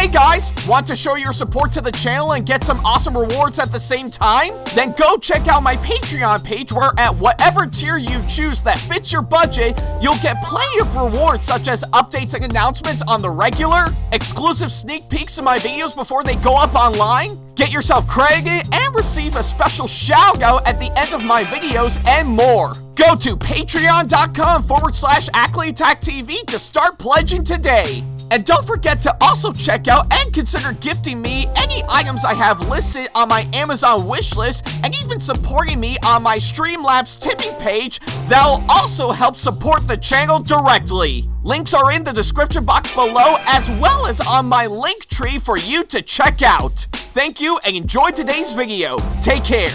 Hey guys, want to show your support to the channel and get some awesome rewards at the same time? Then go check out my Patreon page where at whatever tier you choose that fits your budget, you'll get plenty of rewards such as updates and announcements on the regular, exclusive sneak peeks of my videos before they go up online, get yourself credited, and receive a special shout out at the end of my videos and more. Go to patreon.com/Ackleyattack427's to start pledging today. And don't forget to also check out and consider gifting me any items I have listed on my Amazon wishlist and even supporting me on my Streamlabs tipping page that'll also help support the channel directly. Links are in the description box below as well as on my link tree for you to check out. Thank you and enjoy today's video. Take care.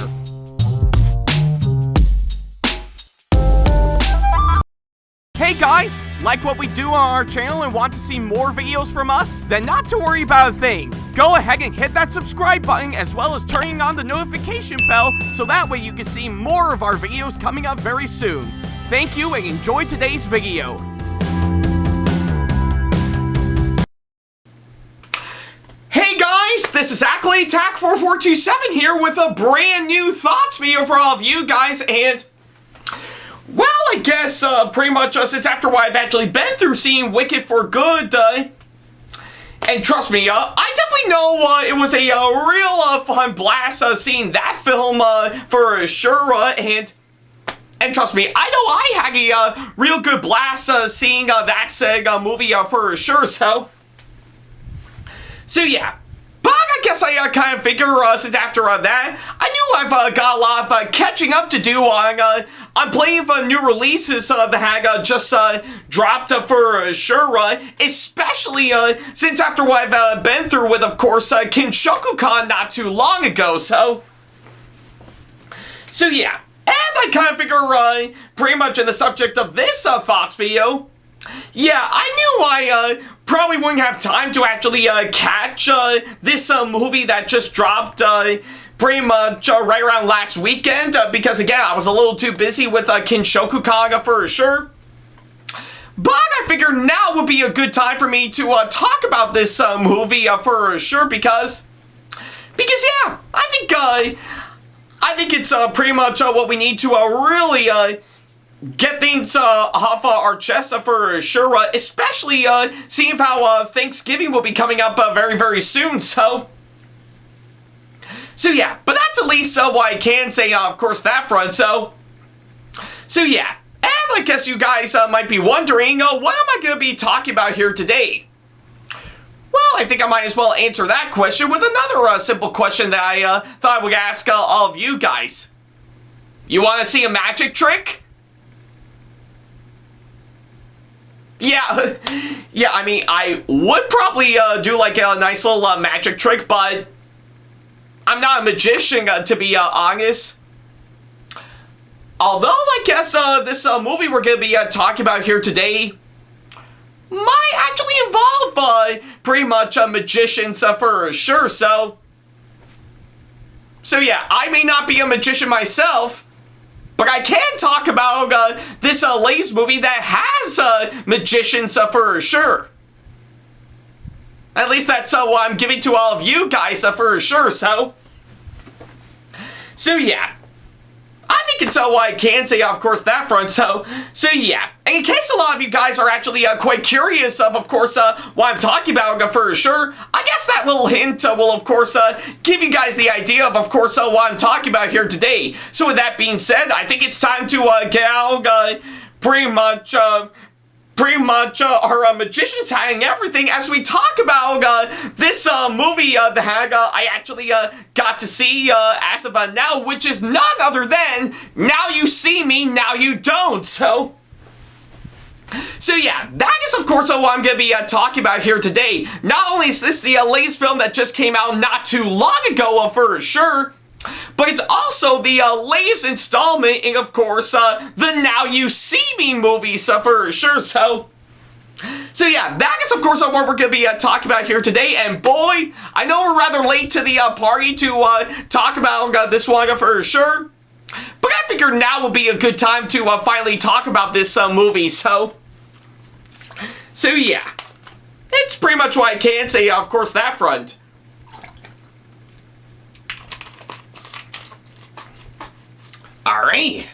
Hey guys, like what we do on our channel and want to see more videos from us? Then not to worry about a thing. Go ahead and hit that subscribe button as well as turning on the notification bell so that way you can see more of our videos coming up very soon. Thank you and enjoy today's video. Hey guys, this is Ackleyattack4427 here with a brand new thoughts video for all of you guys, and well, I guess pretty much since after what I've actually been through seeing Wicked for Good, and trust me, I definitely know it was a real fun blast seeing that film for sure, and trust me, I know I had a real good blast seeing that said movie for sure, so yeah. But I guess I kind of figure since after that, I knew I've got a lot of catching up to do on plenty of new releases that had just dropped for sure, especially since after what I've been through with, of course, Kinshoku-kan not too long ago, so yeah. And I kind of figure pretty much in the subject of this thoughts video, yeah, I knew I probably wouldn't have time to actually catch this movie that just dropped pretty much right around last weekend because, again, I was a little too busy with Kinshoku-kan for sure. But I figured now would be a good time for me to talk about this movie for sure because yeah, I think it's pretty much what we need to really get things off our chest for sure, especially seeing how Thanksgiving will be coming up very, very soon, so yeah, but that's at least what I can say, of course, that front, so yeah, and I guess you guys might be wondering, what am I going to be talking about here today? Well, I think I might as well answer that question with another simple question that I thought I would ask all of you guys. You want to see a magic trick? Yeah, I mean, I would probably do like a nice little magic trick, but I'm not a magician, to be honest. Although, I guess this movie we're going to be talking about here today might actually involve pretty much magicians for sure, so yeah, I may not be a magician myself, but I can talk about this latest movie that has magicians for sure. At least that's what I'm giving to all of you guys for sure, so yeah. I think it's what I can say, of course, that front, so yeah. And in case a lot of you guys are actually quite curious of course, what I'm talking about for sure, I guess that little hint will, of course, give you guys the idea of course, what I'm talking about here today. So with that being said, I think it's time to get out pretty much our magician's hat and everything as we talk about this movie that I actually got to see as of now, which is none other than Now You See Me, Now You Don't. So yeah, that is of course what I'm going to be talking about here today. Not only is this the latest film that just came out not too long ago for sure, but it's also the latest installment in, of course, the Now You See Me movies for sure, so yeah, that is, of course, what we're going to be talking about here today, and boy, I know we're rather late to the party to talk about this one for sure, but I figured now will be a good time to finally talk about this movie, so yeah. it's pretty much what I can say, of course, that front. Alright.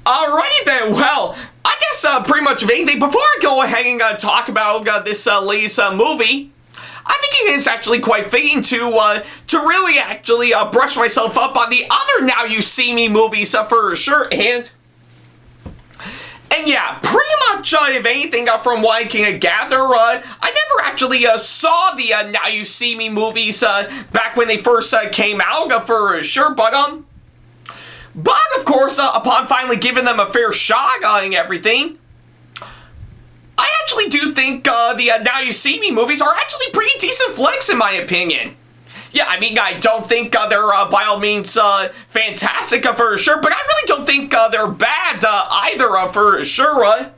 Alrighty then, well, I guess pretty much of anything, before I go ahead and talk about this latest movie, I think it is actually quite fitting to really actually brush myself up on the other Now You See Me movies for sure, and yeah, pretty much, if anything, from what I can gather, I never actually saw the Now You See Me movies back when they first came out, for sure, but of course, upon finally giving them a fair shot and everything, I actually do think the Now You See Me movies are actually pretty decent flicks, in my opinion. Yeah, I mean, I don't think they're by all means fantastic for sure, but I really don't think they're bad either for sure.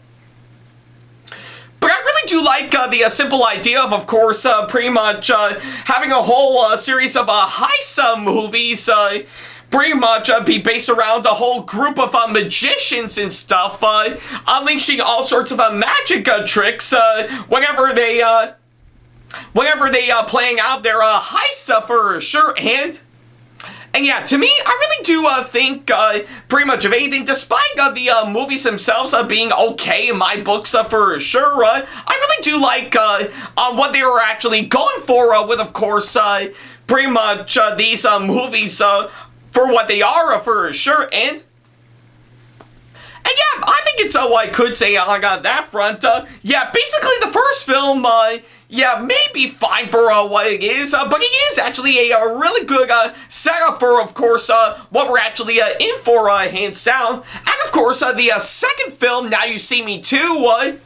But I really do like the simple idea of course, pretty much having a whole series of heist movies pretty much be based around a whole group of magicians and stuff, unleashing all sorts of magic tricks whenever they playing out their heists for sure, and yeah, to me, I really do think pretty much of anything, despite the movies themselves being okay in my books for sure, I really do like what they were actually going for with, of course, pretty much these movies for what they are for sure, and yeah, I think it's what I could say on that front. Yeah, basically the first film, yeah, may be fine for what it is, but it is actually a really good setup for, of course, what we're actually in for, hands down. And of course, the second film, Now You See Me 2, did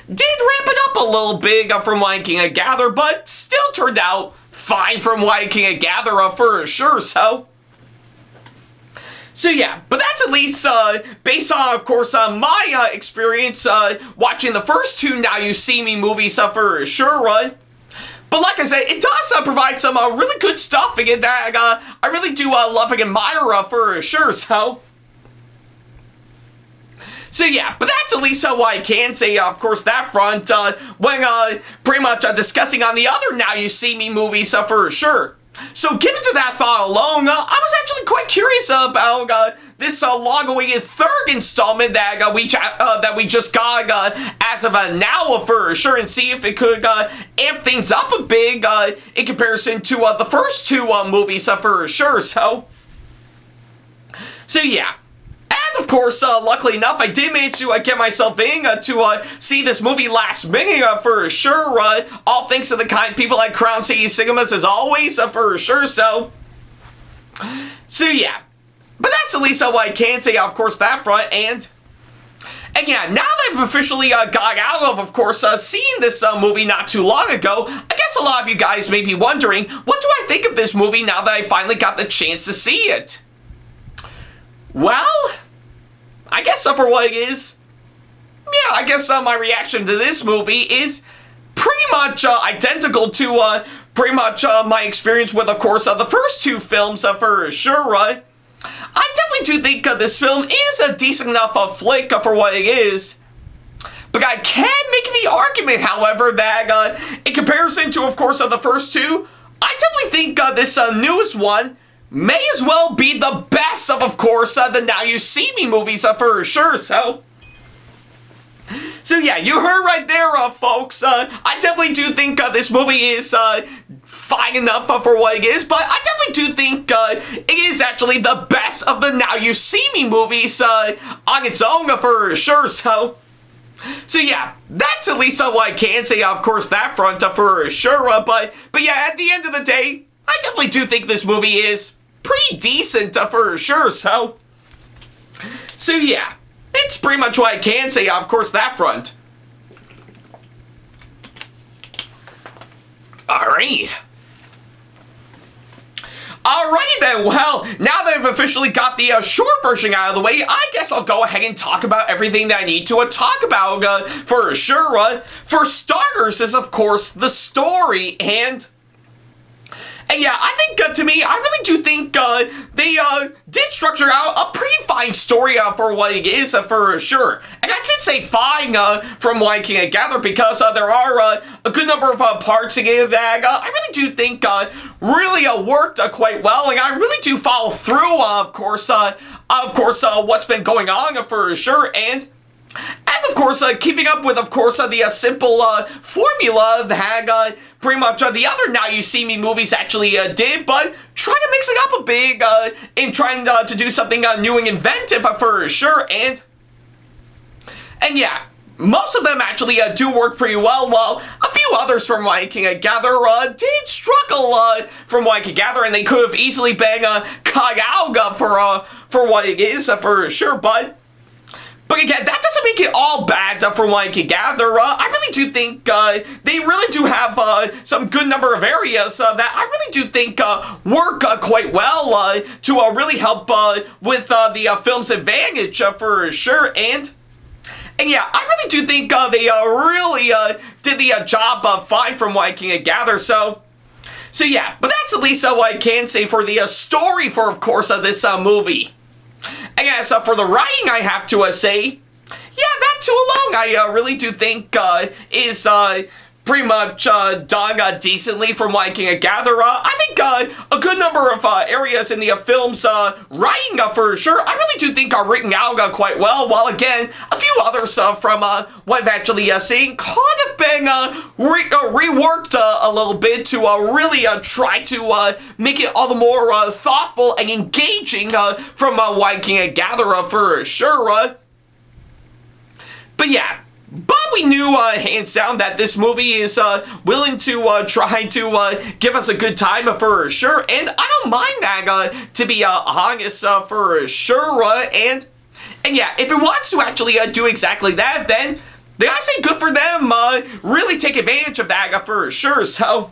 ramp it up a little bit from what I can gather, but still turned out fine from what I can gather for sure, So yeah, but that's at least based on, of course, my experience watching the first two Now You See Me movies for sure. But like I said, it does provide some really good stuff again that I really do love and admire for sure. So yeah, but that's at least what I can say, of course, that front when pretty much discussing on the other Now You See Me movies for sure. So, given to that thought alone, I was actually quite curious about this long-awaited third installment that we just got as of now for sure, and see if it could amp things up a bit in comparison to the first two movies for sure. So yeah. And of course, luckily enough, I did manage to get myself in to see this movie last minute for sure. All thanks to the kind people at Crown City Cinemas as always for sure. So yeah. But that's at least what I can say, of course, that front. And yeah, now that I've officially got out of course, seeing this movie not too long ago, I guess a lot of you guys may be wondering, what do I think of this movie now that I finally got the chance to see it? Well, I guess for what it is, yeah, I guess my reaction to this movie is pretty much identical to pretty much my experience with, of course, the first two films for sure. I definitely do think this film is a decent enough flick for what it is. But I can make the argument, however, that in comparison to, of course, the first two, I definitely think this newest one may as well be the best of course, the Now You See Me movies for sure, So yeah, you heard right there, folks. I definitely do think this movie is fine enough for what it is, but I definitely do think it is actually the best of the Now You See Me movies on its own for sure, So yeah, that's at least what I can say, of course, that front for sure, but yeah, at the end of the day, I definitely do think this movie is pretty decent for sure, so yeah, it's pretty much what I can say, of course, that front. Alrighty then, well, now that I've officially got the short version out of the way, I guess I'll go ahead and talk about everything that I need to talk about for sure. For starters is, of course, the story, and And yeah, I think, to me, I really do think they did structure out a pretty fine story for what it is, for sure. And I did say fine from what I can gather, because there are a good number of parts in it that I really do think really worked quite well, and I really do follow through, of course, what's been going on, for sure, and of course, keeping up with, of course, the simple formula that pretty much the other Now You See Me movies actually did, but trying to mix it up a bit in trying to do something new and inventive, for sure, and yeah, most of them actually do work pretty well, while a few others, from what I can gather, did struggle from what I can gather, and they could have easily been cut out for what it is, for sure, but again, that doesn't make it all bad from what I can gather. I really do think they really do have some good number of areas that I really do think work quite well to really help with the film's advantage, for sure, and yeah, I really do think they really did the job fine from what I can gather, so yeah, but that's at least what I can say for the story for, of course, this movie. And yes, for the writing, I have to say, yeah, that too alone, I really do think is pretty much done decently from what I can gather. I think a good number of areas in the film's writing, for sure, I really do think are written out quite well, while again, a few others from what I've actually seen could have been reworked a little bit to really try to make it all the more thoughtful and engaging from what I can gather, for sure. But yeah, but we knew, hands down, that this movie is willing to try to give us a good time, for sure, and I don't mind that, to be honest, for sure, and yeah, if it wants to actually do exactly that, then I say good for them, really take advantage of that, for sure, so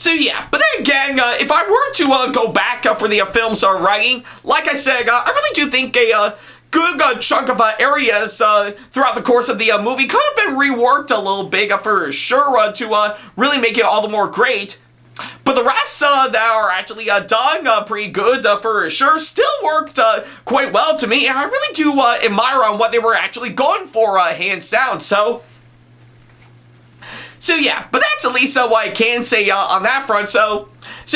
yeah, but then again, if I were to go back for the film's writing, like I said, I really do think a good chunk of areas throughout the course of the movie could have been reworked a little bit, for sure, to really make it all the more great. But the rest that are actually done pretty good, for sure, still worked quite well to me, and I really do admire on what they were actually going for, hands down, so yeah, but that's at least what I can say on that front, so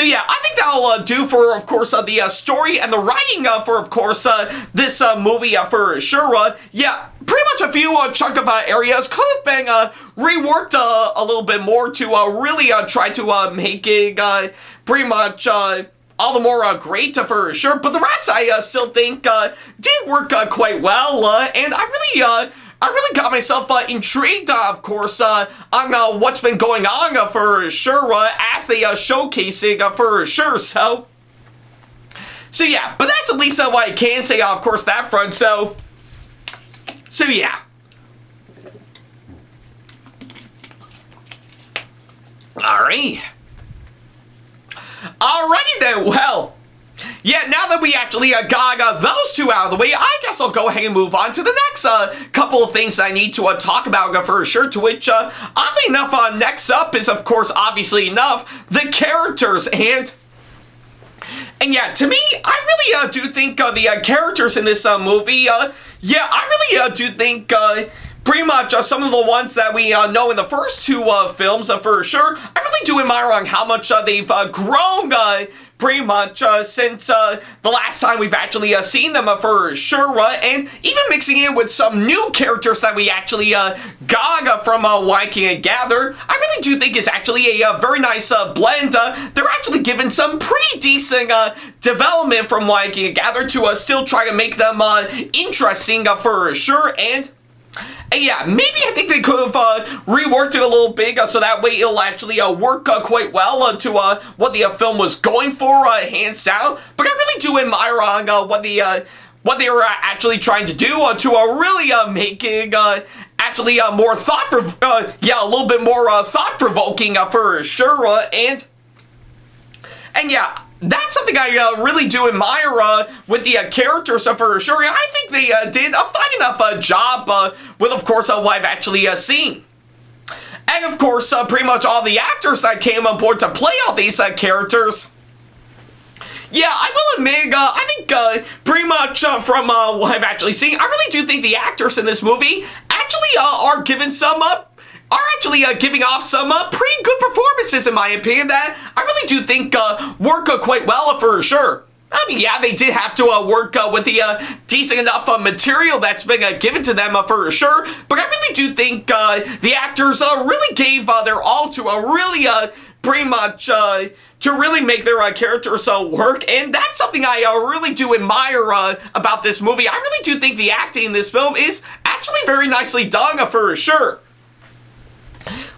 yeah, I think that'll do for, of course, the story and the writing for, of course, this movie, for sure. Yeah, pretty much a few chunk of areas could have been reworked a little bit more to really try to make it pretty much all the more great, for sure. But the rest, I still think did work quite well, and I really got myself intrigued, of course, on what's been going on, for sure, as they showcase it, for sure, so yeah, but that's at least what I can say, of course, that front, so yeah. Alrighty then, well, yeah, now that we actually got those two out of the way, I guess I'll go ahead and move on to the next couple of things I need to talk about, for sure, to which, oddly enough, next up is, of course, obviously enough, the characters, and yeah, to me, I really do think the characters in this movie, yeah, I really do think pretty much some of the ones that we know in the first two films, for sure, I really do admire on how much they've grown pretty much since the last time we've actually seen them, for sure, and even mixing in with some new characters that we actually got from what I can gather, I really do think is actually a very nice blend. They're actually given some pretty decent development from what I can gather to still try to make them interesting, for sure, and yeah, maybe I think they could have reworked it a little bit so that way it'll actually work quite well to what the film was going for, hands down. But I really do admire on what they were actually trying to do to really making actually more yeah, a little bit more thought-provoking, for sure, and yeah. That's something I really do admire with the characters, for sure. I think they did a fine enough job with, of course, what I've actually seen. and of course, pretty much all the actors that came on board to play all these characters. Yeah, I will admit, I think pretty much from what I've actually seen, I really do think the actors in this movie actually are giving some giving off some pretty good performances, in my opinion, that I really do think work quite well for sure. I mean, yeah, they did have to work with the decent enough material that's been given to them for sure, but I really do think the actors really gave their all to really pretty much to really make their characters work, and that's something I really do admire about this movie. I really do think the acting in this film is actually very nicely done for sure.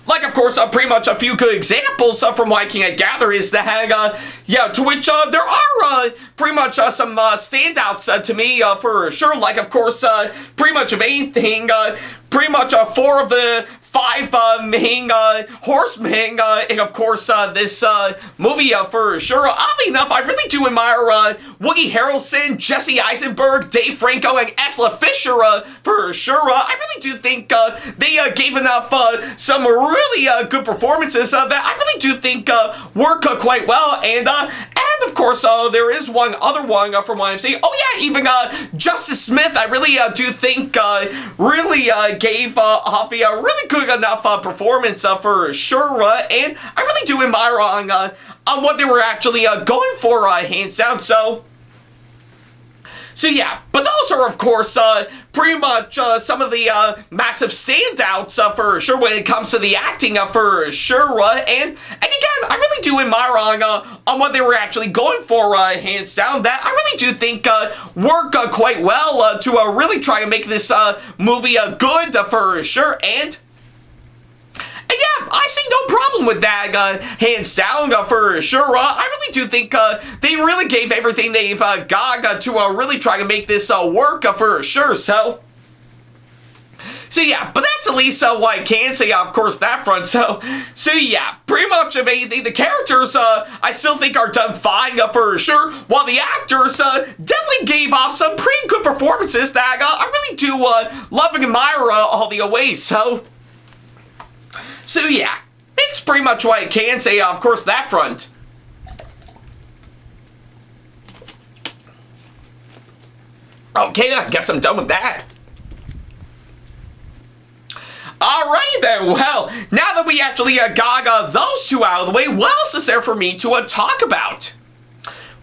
Like, of course, pretty much a few good examples from what I can gather is that, yeah, to which there are pretty much some standouts to me for sure. Like, of course, pretty much of anything, pretty much 4 of the 5 main horsemen, and of course this movie for sure. Oddly enough, I really do admire Woody Harrelson, Jesse Eisenberg, Dave Franco, and Isla Fisher for sure. I really do think they gave enough some really good performances that I really do think work quite well, and of course there is one other one from what I'm saying. Oh yeah, even Justice Smith, I really do think really gave off a really good enough performance for sure, and I really do admire on what they were actually going for, hands down. So yeah, but those are, of course, pretty much some of the massive standouts for sure when it comes to the acting for sure, and again, I really do admire on what they were actually going for, hands down, that I really do think work quite well to really try and make this movie good for sure, and yeah, I see no problem with that, hands down, for sure. I really do think they really gave everything they've got to really try to make this work for sure, so yeah, but that's at least what I can say, of course, that front. So yeah, pretty much of anything, the characters, I still think are done fine for sure, while the actors definitely gave off some pretty good performances that I really do love and admire all the ways, So yeah, it's pretty much what I can say, of course, that front. Okay, I guess I'm done with that. Alrighty then, well, now that we actually got those 2 out of the way, what else is there for me to talk about?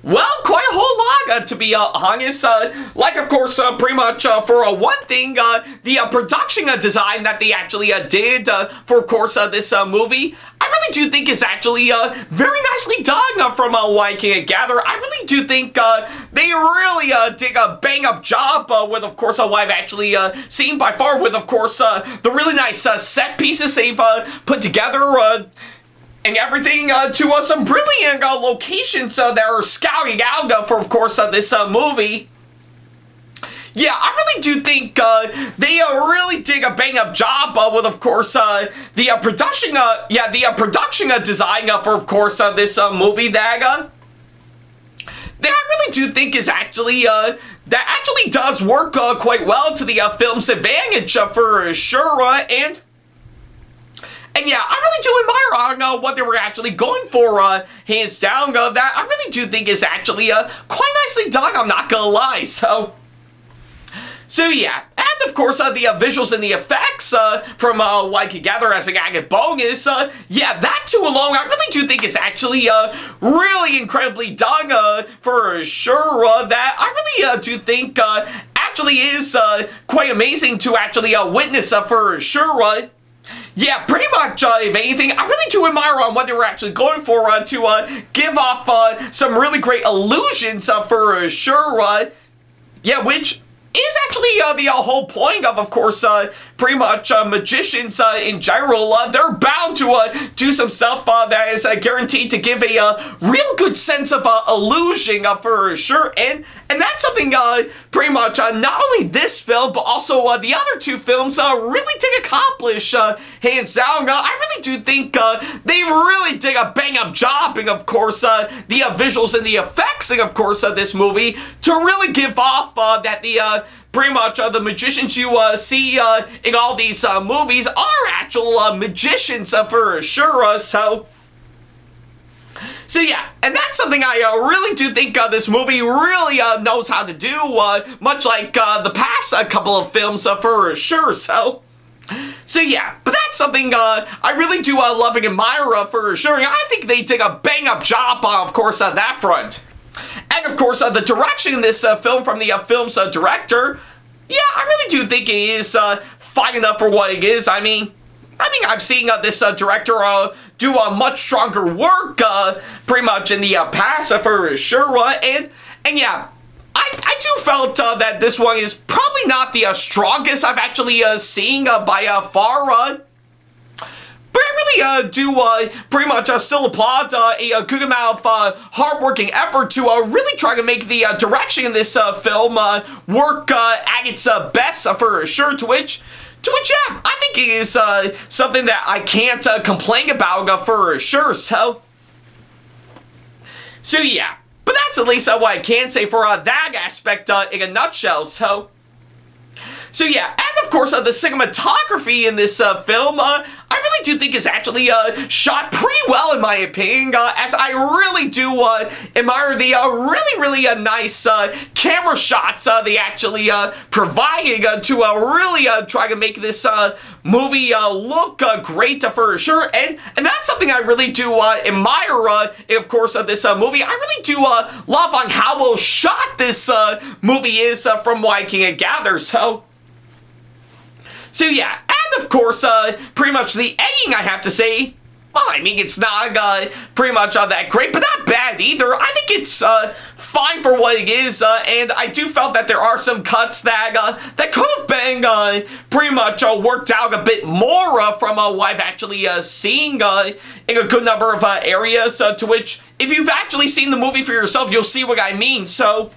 Well, quite a whole lot, to be honest. Like, of course, pretty much for one thing, the production design that they actually did for, of course, this movie, I really do think is actually very nicely done from what I can gather. I really do think they really did a bang-up job with, of course, what I've actually seen by far with, of course, the really nice set pieces they've put together, and everything to some brilliant locations that are scouting out for, of course, this movie. Yeah, I really do think they really did a bang-up job with, of course, the production, production design for, of course, this movie that I really do think is actually, that actually does work quite well to the film's advantage for sure, and yeah, I really do admire on what they were actually going for, hands down, that I really do think is actually quite nicely done, I'm not gonna lie, so yeah, and of course, the visuals and the effects, from what I can gather as an added bonus, yeah, that too alone, I really do think is actually, really incredibly done, for sure, that I really do think, actually is, quite amazing to actually, witness, for sure, yeah, pretty much, if anything, I really do admire on what they were actually going for to give off some really great illusions for sure, yeah, which is actually the whole point of course, pretty much magicians in general. They're bound to do some stuff that is guaranteed to give a real good sense of illusion for sure, and that's something pretty much not only this film but also the other 2 films really did accomplish, hands down. I really do think they really did a bang-up job, and of course the visuals and the effects, and of course this movie to really give off that the pretty much the magicians you see in all these movies are actual magicians for sure. So yeah, and that's something I really do think this movie really knows how to do, much like the past couple of films for sure. So yeah, but that's something I really do love and admire for sure. And I think they did a bang-up job, of course, on that front. And of course, the direction in this film from the film's director, yeah, I really do think it is fine enough for what it is. I mean, I've seen this director do much stronger work, pretty much in the past for sure. And yeah, I do felt that this one is probably not the strongest I've actually seen by far. But I really do pretty much still applaud a good amount of hard-working effort to really try to make the direction in this film work at its best for sure. To which, yeah, I think it is something that I can't complain about for sure. So yeah, but that's at least what I can say for that aspect in a nutshell. So yeah, and of course, the cinematography in this film, I really do think is actually shot pretty well, in my opinion, as I really do admire the really nice camera shots they actually providing to really try to make this movie look great for sure. And that's something I really do admire, of course, this movie. I really do love on how well shot this movie is from what I can gather. So yeah, and of course, pretty much the editing, I have to say, well, I mean, it's not pretty much that great, but not bad either. I think it's fine for what it is, and I do felt that there are some cuts that could have been pretty much worked out a bit more from what I've actually seen in a good number of areas, to which, if you've actually seen the movie for yourself, you'll see what I mean. So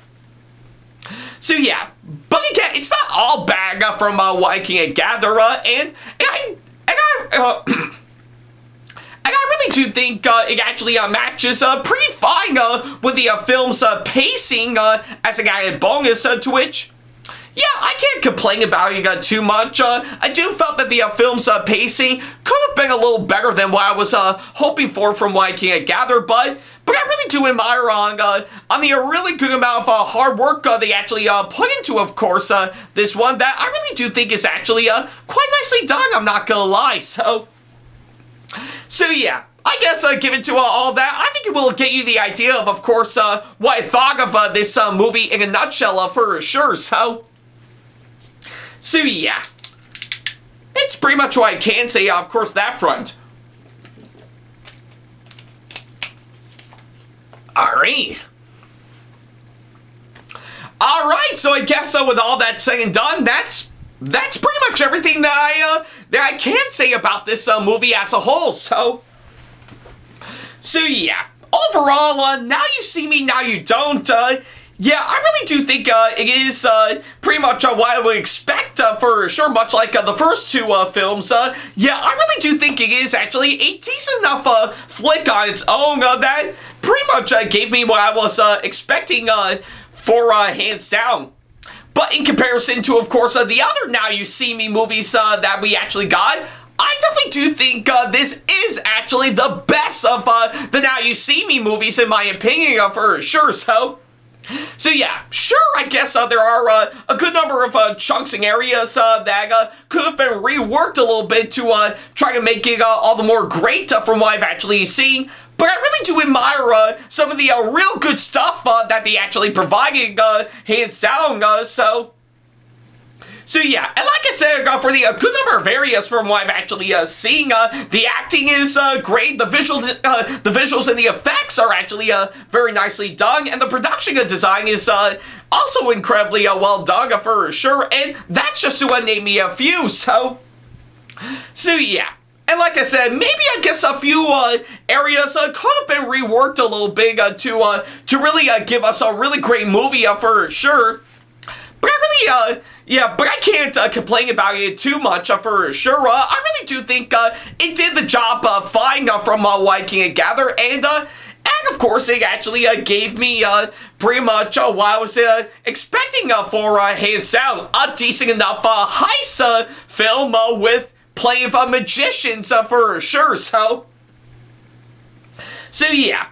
yeah, but again, it's not all bad from what I can gather, and I really do think it actually matches pretty fine with the film's pacing as an added bonus, to which, yeah, I can't complain about it too much. I do felt that the film's pacing could have been a little better than what I was hoping for from what I can gather, but I really do admire on the really good amount of hard work they actually put into, of course, this one that I really do think is actually quite nicely done, I'm not gonna lie. So yeah, I guess given to all that, I think it will get you the idea of course, what I thought of this movie in a nutshell for sure. So yeah, it's pretty much what I can say, of course, that front. Alright, so I guess with all that said and done, that's pretty much everything that I can say about this movie as a whole. So yeah, overall, now you see me, now you don't. Yeah, I really do think it is pretty much what I would expect for sure, much like the first two films. Yeah, I really do think it is actually a decent enough flick on its own that pretty much gave me what I was expecting for hands down. But in comparison to, of course, the other Now You See Me movies that we actually got, I definitely do think this is actually the best of the Now You See Me movies, in my opinion, for sure. So yeah, sure, I guess there are a good number of chunks and areas that could have been reworked a little bit to try to make it all the more great from what I've actually seen. But I really do admire some of the real good stuff that they actually provided, hands down. So yeah, and like I said, for the good number of areas from what I've actually seen, the acting is great, the visuals and the effects are actually very nicely done, and the production design is also incredibly well done for sure, and that's just to name me a few. So yeah. And like I said, maybe I guess a few areas could have been reworked a little bit to really give us a really great movie for sure. But I really, yeah, but I can't complain about it too much for sure. I really do think it did the job fine from what I can gather, and And of course, it actually gave me pretty much what I was expecting for hands down, a decent enough heist film with plenty of magicians for sure. So yeah.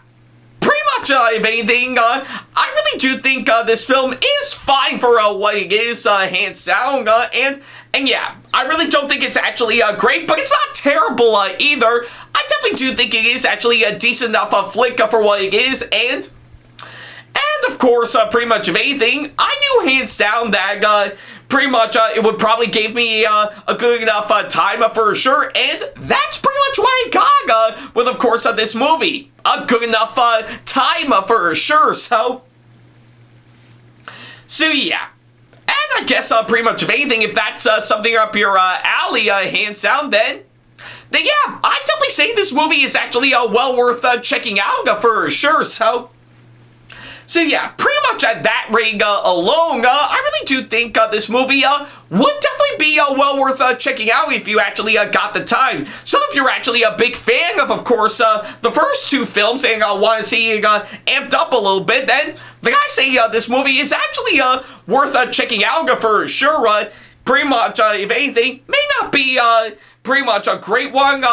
Pretty much, if anything, I really do think this film is fine for what it is, hands down, and yeah, I really don't think it's actually great, but it's not terrible either. I definitely do think it is actually a decent enough flick for what it is, and of course, pretty much, if anything, I knew hands down that pretty much it would probably give me a good enough time for sure, and that's pretty much what I got with, of course, this movie. A good enough time for sure, so yeah. And I guess pretty much, if anything, if that's something up your alley, hands down, then yeah, I'd definitely say this movie is actually well worth checking out for sure, so yeah, pretty much at that rating alone, I really do think this movie would definitely be well worth checking out if you actually got the time. So if you're actually a big fan of course, the first two films and want to see it amped up a little bit, then I say this movie is actually worth checking out for sure. Pretty much, if anything, may not be pretty much a great one,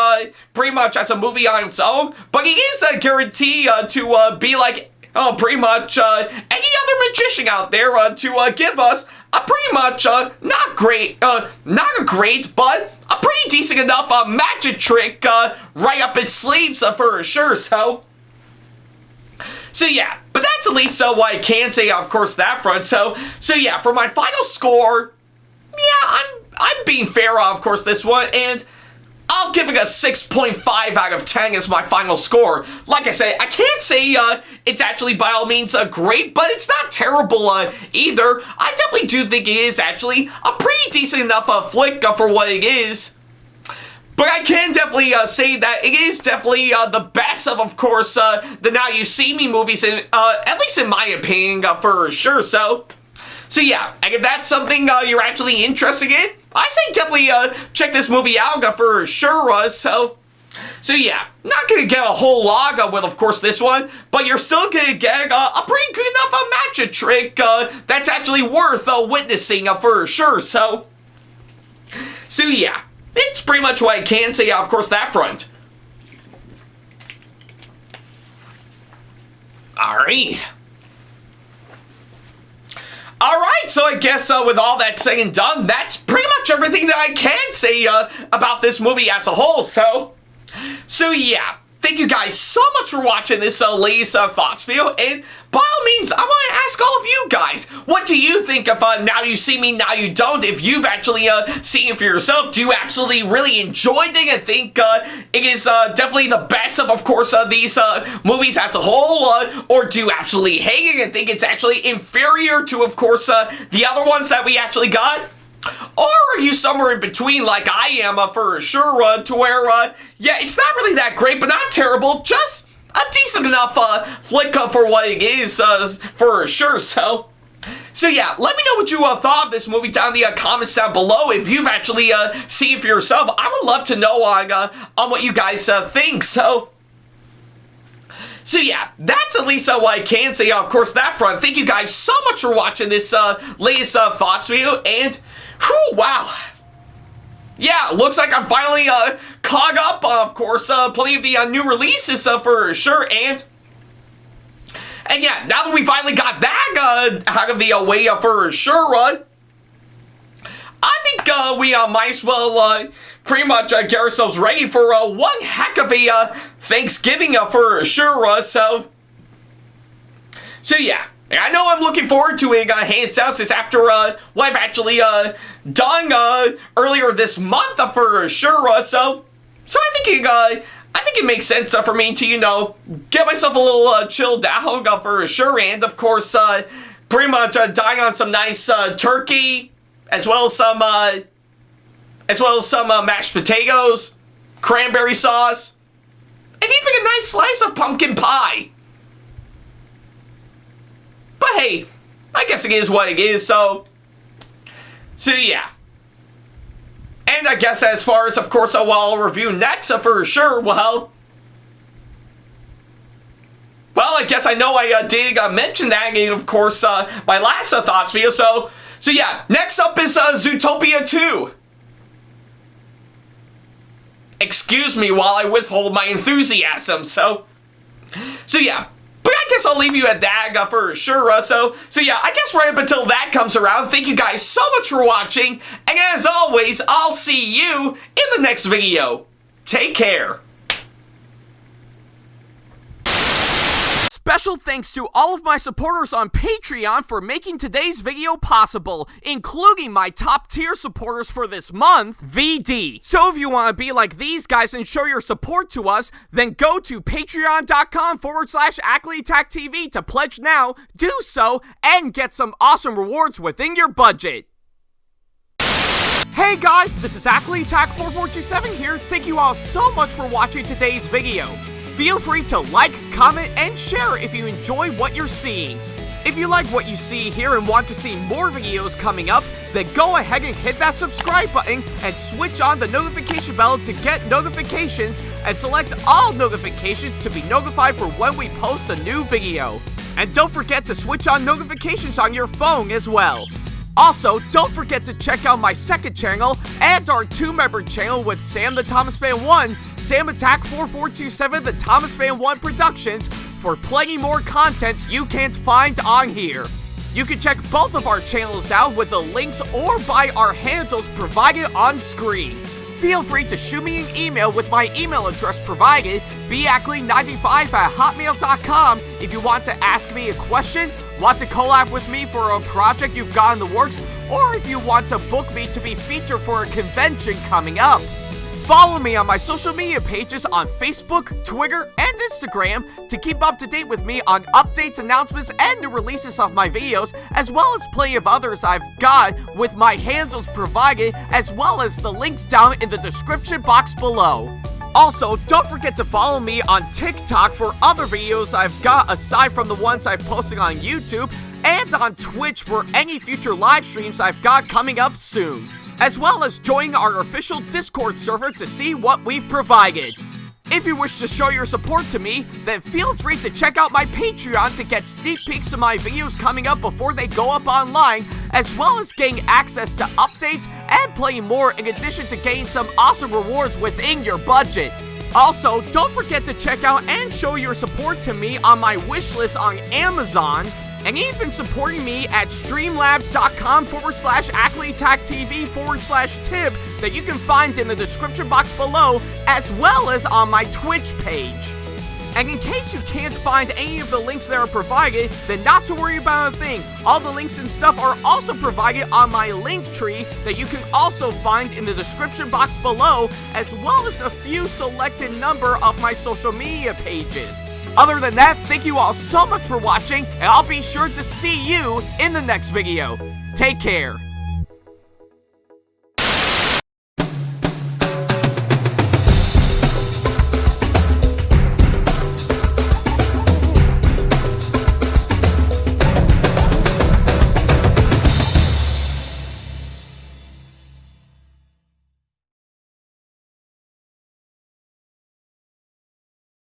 pretty much as a movie on its own, but it is a guarantee to be like pretty much any other magician out there to give us a pretty much not a great, but a pretty decent enough magic trick right up its sleeves for sure. So yeah, but that's at least what I can say, of course, that front. So yeah, for my final score, yeah, I'm being fair, of course, this one, and I'll give it a 6.5 out of 10 as my final score. Like I say, I can't say it's actually by all means great, but it's not terrible either. I definitely do think it is actually a pretty decent enough flick for what it is. But I can definitely say that it is definitely the best of course, the Now You See Me movies, at least in my opinion, for sure. So yeah, and if that's something you're actually interested in, I say definitely check this movie out for sure. So yeah, not gonna get a whole lot with, of course, this one, but you're still gonna get a pretty good enough magic trick that's actually worth witnessing for sure. So yeah, it's pretty much what I can say, of course, that front. Alright. Alright, so I guess with all that said and done, that's pretty much everything that I can say about this movie as a whole. So yeah, thank you guys so much for watching this latest thoughts video, and by all means, I want to ask all of you guys, what do you think of Now You See Me, Now You Don't? If you've actually seen it for yourself, do you absolutely really enjoy it and think it is definitely the best of course, these movies as a whole, or do you absolutely hate it and think it's actually inferior to, of course, the other ones that we actually got? Or are you somewhere in between like I am for sure, to where, yeah, it's not really that great, but not terrible, just a decent enough flick for what it is for sure. So yeah, let me know what you thought of this movie down in the comments down below. If you've actually seen it for yourself, I would love to know on what you guys think. So yeah, that's at least what I can say, of course, that front. Thank you guys so much for watching this latest thoughts video, and whew, wow. Yeah, looks like I'm finally caught up, of course, plenty of the new releases for sure, and yeah, now that we finally got that out of the way for sure, I think we might as well pretty much get ourselves ready for one heck of a Thanksgiving for sure. So yeah, I know I'm looking forward to it hands down, since after what I've actually done earlier this month for sure. So I think it makes sense for me to, you know, get myself a little chilled out for sure, and of course pretty much dine on some nice turkey, as well as some mashed potatoes, cranberry sauce, and even a nice slice of pumpkin pie. But hey, I guess it is what it is, so yeah. And I guess as far as, of course, what I'll review next for sure, well, well, I guess I know I did mention that in, of course, my last thoughts video. So yeah, next up is Zootopia 2. Excuse me while I withhold my enthusiasm. So yeah. But I guess I'll leave you at that for sure. So yeah, I guess right up until that comes around, thank you guys so much for watching. And as always, I'll see you in the next video. Take care. Special thanks to all of my supporters on Patreon for making today's video possible, including my top tier supporters for this month, VD. So if you want to be like these guys and show your support to us, then go to patreon.com/Ackleyattack427TV to pledge now, do so, and get some awesome rewards within your budget. Hey guys, this is Ackleyattack4427 here. Thank you all so much for watching today's video. Feel free to like, comment, and share if you enjoy what you're seeing. If you like what you see here and want to see more videos coming up, then go ahead and hit that subscribe button and switch on the notification bell to get notifications and select all notifications to be notified for when we post a new video. And don't forget to switch on notifications on your phone as well. Also, don't forget to check out my second channel and our 2-member channel with Sam the Thomas Fan 1, SamAttack4427TheThomasFan1 Productions for plenty more content you can't find on here. You can check both of our channels out with the links or by our handles provided on screen. Feel free to shoot me an email with my email address provided, backley95@hotmail.com, if you want to ask me a question, want to collab with me for a project you've got in the works, or if you want to book me to be featured for a convention coming up. Follow me on my social media pages on Facebook, Twitter, and Instagram to keep up to date with me on updates, announcements, and new releases of my videos, as well as plenty of others I've got with my handles provided, as well as the links down in the description box below. Also, don't forget to follow me on TikTok for other videos I've got aside from the ones I've posted on YouTube, and on Twitch for any future live streams I've got coming up soon, as well as join our official Discord server to see what we've provided. If you wish to show your support to me, then feel free to check out my Patreon to get sneak peeks of my videos coming up before they go up online, as well as getting access to updates and playing more in addition to getting some awesome rewards within your budget. Also, don't forget to check out and show your support to me on my wishlist on Amazon, and even supporting me at streamlabs.com/AckleyattackTV/tip that you can find in the description box below, as well as on my Twitch page. And in case you can't find any of the links that are provided, then not to worry about a thing. All the links and stuff are also provided on my link tree that you can also find in the description box below, as well as a few selected number of my social media pages. Other than that, thank you all so much for watching, and I'll be sure to see you in the next video. Take care.